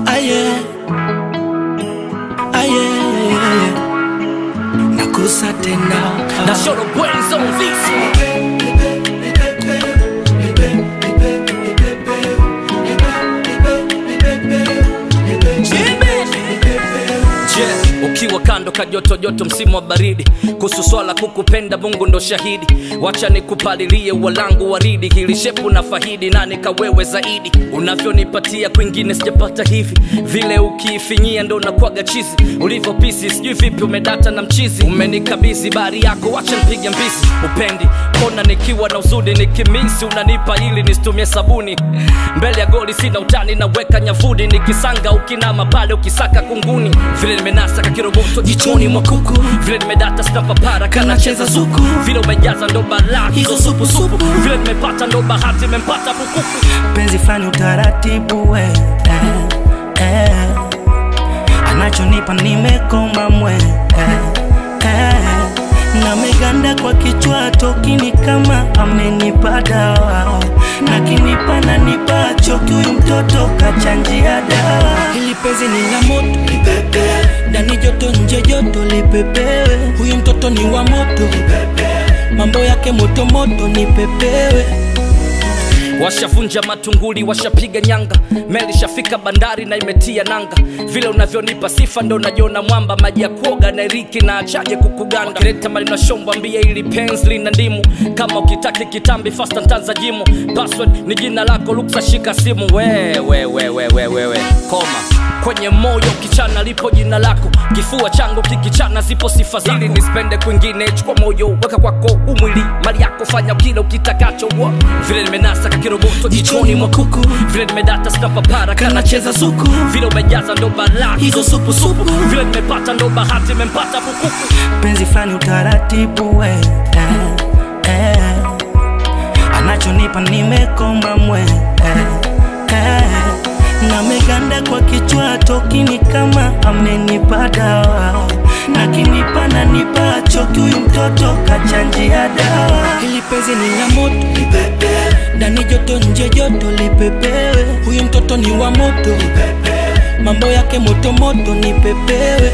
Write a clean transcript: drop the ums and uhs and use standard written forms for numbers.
Aye, aye, nakusa tena. Now show the brains on this one. Ukiwa kando kajoto joto msimu wa baridi, kuhusu swala kukupenda Mungu ndo shahidi. Wacha nikupalilie walangu waridi, hili shepu na fahidi na nikawewe zaidi. Unavyonipatia kwingine sijapata hivi, vile ukiifinyia ndo nakwaga chizi. Ulivyo pisi sijui vipi umedata na mchizi. Umenikabizi bari yako wacha nipige mbizi. Upendi kona nikiwa na uzudi nikimisi, unanipa ili nistumie sabuni. Mbele ya goli sina utani naweka nyavudi, nikisanga ukinama pale ukisaka kunguni. Vile nimenasa kakiroboto jichoni mwa kuku, vile nimedata snapa para kana cheza zuku. Vile umejaza ndo balaa hizo supu supu, vile nimepata ndo bahati mempata bukuku. Penzi flani utaratibu we, anachonipa nimekoma mwe, na meganda kwa kichwa tokini kama amenipa dawa. Na kinipa na nipa choki huyu mtoto kachanjia dawa. Hili penzi ni la moto lipepe, ndani joto nje joto lipepewe. Huyu mtoto ni wa moto lipepe, mambo yake moto moto nipepewe. Washavunja matunguli, washapiga nyanga, meli shafika bandari na imetia nanga. Vile unavyonipa sifa ndo najiona mwamba, maji ya kuoga na iriki na achaje kukuganda. Wakileta mali na shombo ambia ili pensli na ndimu, kama ukitaki kitambi fasta ntanza jimu. Password ni jina lako luksa shika simu. Wewe koma kwenye moyo kichana lipo jina lako, kifua changu kikichana zipo sifa zako. Ili nispende kwingine chukua moyo weka kwako umwili, mali yako fanya kila ukitakacho. Vile nimenasa kakiroboto jichoni mwa kuku, vile nimedata snapa para kana cheza zuku. Vile umejaza ndo balaa hizo supu supu, vile nimepata ndo bahati mempata bukuku. Penzi flani utaratibu we, anachonipa nimekoma mwe, na meganda kwa kichwa tokini kama amenipa dawa. Na kinipa na nipa choki huyu mtoto kachanjia dawa. Hili penzi ni la moto lipepe, ndani joto nje joto lipepewe. Huyu mtoto ni wa moto lipepe, mambo yake moto moto nipepewe.